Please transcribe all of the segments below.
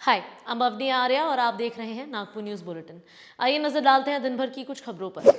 हाय, I'm Avani Arya और आप देख रहे हैं नागपुर न्यूज बुलेटिन। आइए नजर डालते हैं दिन भर की कुछ खबरों पर।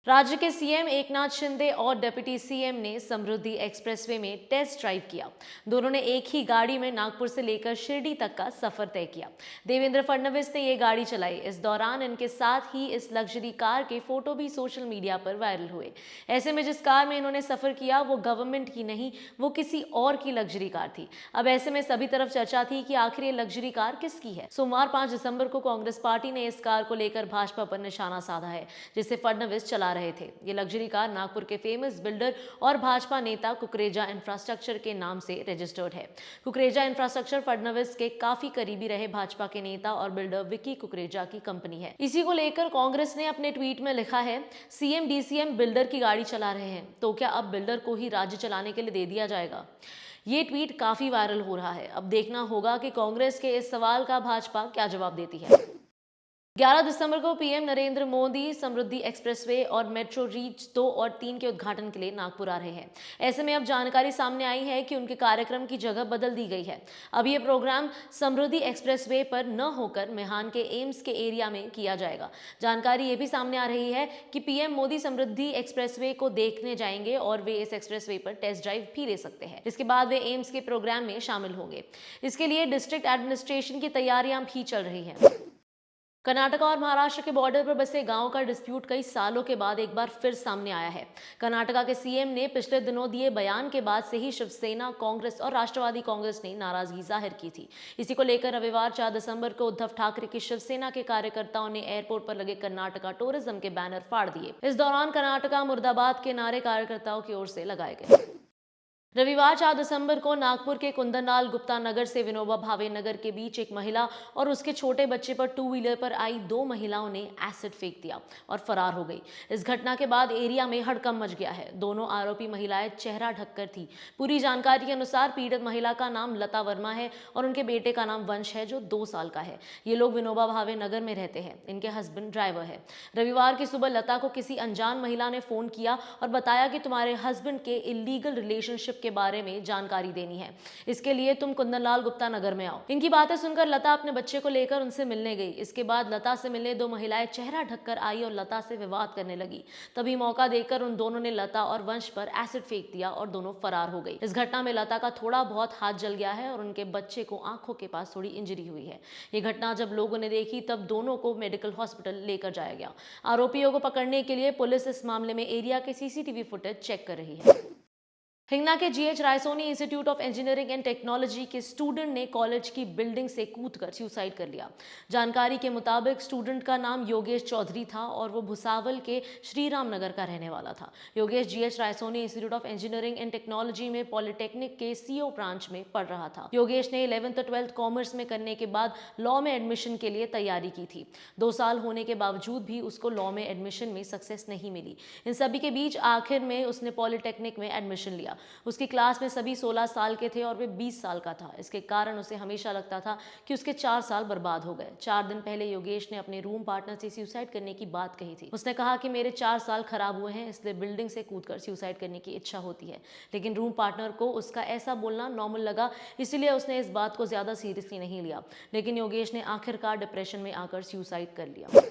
राज्य के सीएम एकनाथ शिंदे और डिप्टी सीएम ने समृद्धि एक्सप्रेसवे में टेस्ट ड्राइव किया। दोनों ने एक ही गाड़ी में नागपुर से लेकर शिरडी तक का सफर तय किया। देवेंद्र फडणवीस ने ये गाड़ी चलाई। इस दौरान इनके साथ ही इस लग्जरी कार के फोटो भी सोशल मीडिया पर वायरल हुए। ऐसे में जिस कार में इन्होंने सफर किया वो गवर्नमेंट की नहीं, वो किसी और की लग्जरी कार थी। अब ऐसे में सभी तरफ चर्चा थी कि आखिर ये लग्जरी कार किसकी है। सोमवार 5 दिसंबर को कांग्रेस पार्टी ने इस कार को लेकर भाजपा पर निशाना साधा है, जिसे फडणवीस चला रहे थे। ये लग्जरी कार नागपुर के फेमस बिल्डर और भाजपा नेता कुकरेजा इंफ्रास्ट्रक्चर के नाम से रजिस्टर्ड है। कुकरेजा इंफ्रास्ट्रक्चर फडणवीस के काफी करीबी रहे भाजपा के नेता और बिल्डर विकी कुकरेजा की कंपनी है। इसी को लेकर कांग्रेस ने अपने ट्वीट में लिखा है, सीएम डीसीएम बिल्डर की गाड़ी चला रहे हैं तो क्या अब बिल्डर को ही राज्य चलाने के लिए दे दिया जाएगा। ये ट्वीट काफी वायरल हो रहा है। अब देखना होगा कि कांग्रेस के इस सवाल का भाजपा क्या जवाब देती है। 11 दिसंबर को पीएम नरेंद्र मोदी समृद्धि एक्सप्रेसवे और मेट्रो रीच 2 और 3 के उद्घाटन के लिए नागपुर आ रहे हैं। ऐसे में अब जानकारी सामने आई है कि उनके कार्यक्रम की जगह बदल दी गई है। अब ये प्रोग्राम समृद्धि एक्सप्रेसवे पर न होकर मेहान के एम्स के एरिया में किया जाएगा। जानकारी ये भी सामने आ रही है कि पीएम मोदी समृद्धि एक्सप्रेसवे को देखने जाएंगे और वे इस एक्सप्रेसवे पर टेस्ट ड्राइव भी ले सकते हैं। इसके बाद वे एम्स के प्रोग्राम में शामिल होंगे। इसके लिए डिस्ट्रिक्ट एडमिनिस्ट्रेशन की तैयारियां भी चल रही हैं। कर्नाटक और महाराष्ट्र के बॉर्डर पर बसे गांव का डिस्प्यूट कई सालों के बाद एक बार फिर सामने आया है। कर्नाटका के सीएम ने पिछले दिनों दिए बयान के बाद से ही शिवसेना, कांग्रेस और राष्ट्रवादी कांग्रेस ने नाराजगी जाहिर की थी। इसी को लेकर रविवार 4 दिसंबर को उद्धव ठाकरे की शिवसेना के कार्यकर्ताओं ने एयरपोर्ट पर लगे कर्नाटका टूरिज्म के बैनर फाड़ दिए। इस दौरान कर्नाटका मुर्दाबाद के नारे कार्यकर्ताओं की ओर से लगाए गए। रविवार 4 दिसंबर को नागपुर के कुंदनलाल गुप्ता नगर से विनोबा भावे नगर के बीच एक महिला और उसके छोटे बच्चे पर 2 व्हीलर पर आई 2 महिलाओं ने एसिड फेंक दिया और फरार हो गई। इस घटना के बाद एरिया में हड़कंप मच गया है। दोनों आरोपी महिलाएं चेहरा ढककर थी। पूरी जानकारी के अनुसार पीड़ित महिला का नाम लता वर्मा है और उनके बेटे का नाम वंश है, जो 2 साल का है। ये लोग विनोबा भावे नगर में रहते हैं। इनके हस्बैंड ड्राइवर है। रविवार की सुबह लता को किसी अनजान महिला ने फोन किया और बताया कि तुम्हारे हस्बैंड के इलीगल रिलेशनशिप के बारे में जानकारी देनी है। इसके लिए तुम कुंदनलाल गुप्ता नगर में आओ। इनकी बातें सुनकर लता अपने बच्चे को लेकर उनसे मिलने गई। इसके बाद लता से मिलने 2 महिलाएं चेहरा ढककर आई और लता से विवाद करने लगी। तभी मौका देखकर उन दोनों ने लता और वंश पर एसिड फेंक दिया और दोनों फरार हो गई। इस घटना में लता का थोड़ा बहुत हाथ जल गया है और उनके बच्चे को आंखों के पास थोड़ी इंजरी हुई है। ये घटना जब लोगों ने देखी तब दोनों को मेडिकल हॉस्पिटल लेकर जाया गया। आरोपियों को पकड़ने के लिए पुलिस इस मामले में एरिया के सीसीटीवी फुटेज चेक कर रही है। हिंगना के GH Raisoni institute of engineering and technology के स्टूडेंट ने कॉलेज की बिल्डिंग से कूदकर सुसाइड कर लिया। जानकारी के मुताबिक स्टूडेंट का नाम योगेश चौधरी था और वो भुसावल के श्रीराम नगर का रहने वाला था। Yogesh GH Raisoni institute of engineering and technology में पॉलिटेक्निक के सीओ ब्रांच में पढ़ रहा था। योगेश ने 11th और 12th कॉमर्स में करने के बाद लॉ में एडमिशन के लिए तैयारी की थी। 2 साल होने के बावजूद भी उसको लॉ में एडमिशन में सक्सेस नहीं मिली। इन सभी के बीच आखिर में उसने पॉलिटेक्निक में एडमिशन लिया। उसकी क्लास में सभी 16 साल के थे और वे 20 साल का था। इसके कारण उसे हमेशा लगता था कि उसके 4 साल बर्बाद हो गए। 4 दिन पहले योगेश ने अपने रूम पार्टनर से सुसाइड करने की बात कही थी। उसने कहा कि मेरे 4 साल खराब हुए हैं, इसलिए बिल्डिंग से कूदकर सुसाइड करने की इच्छा होती है। लेकिन रूम पार्टनर को उसका ऐसा बोलना नॉर्मल लगा, इसलिए उसने इस बात को ज्यादा सीरियसली नहीं लिया। लेकिन योगेश ने आखिरकार डिप्रेशन में आकर सुसाइड कर लिया।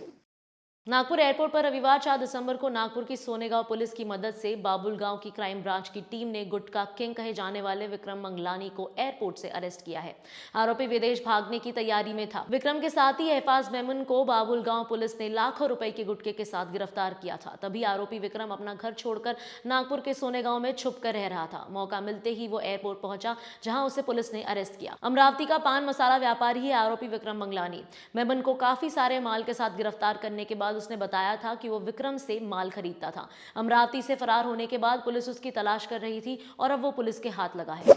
नागपुर एयरपोर्ट पर रविवार 4 दिसंबर को नागपुर की सोनेगांव पुलिस की मदद से बाबुलगांव की क्राइम ब्रांच की टीम ने गुटखा किंग कहे जाने वाले विक्रम मंगलानी को एयरपोर्ट से अरेस्ट किया है। आरोपी विदेश भागने की तैयारी में था। विक्रम के साथ ही एहफाज मेमन को बाबुलगांव पुलिस ने लाखों रुपए के गुटखे के साथ गिरफ्तार किया था। तभी आरोपी विक्रम अपना घर छोड़कर नागपुर के सोनेगांव में छुप कर रह रहा था। मौका मिलते ही वो एयरपोर्ट पहुंचा, जहां उसे पुलिस ने अरेस्ट किया। अमरावती का पान मसाला व्यापारी है आरोपी विक्रम मंगलानी। मेमन को काफी सारे माल के साथ गिरफ्तार करने के बाद उसने बताया था कि वो विक्रम से माल खरीदता था। अमरावती से फरार होने के बाद पुलिस उसकी तलाश कर रही थी और अब वो पुलिस के हाथ लगा है।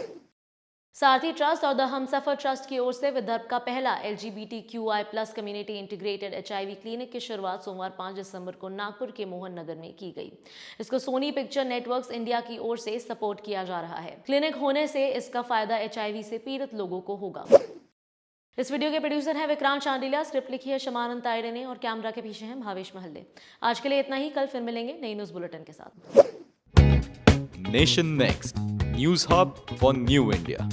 सारथी ट्रस्ट और द हमसफर ट्रस्ट की ओर से विदर्भ का पहला LGBTQI+ community integrated HIV clinic की शुरुआत सोमवार 5 दिसंबर को नागपुर के मोहन नगर में की गई। इसको सोनी पिक्चर नेटवर्क्स इंडिया की ओर से सपोर्ट किया जा रहा है। क्लिनिक होने से इसका फायदा HIV से पीड़ित लोगों को होगा। इस वीडियो के प्रोड्यूसर हैं विक्रांत चांडिलिया, स्क्रिप्ट लिखी है शमानंद तायडे ने और कैमरा के पीछे हैं भावेश महल्ले। आज के लिए इतना ही। कल फिर मिलेंगे नई न्यूज बुलेटिन के साथ। Nation next news hub for new India.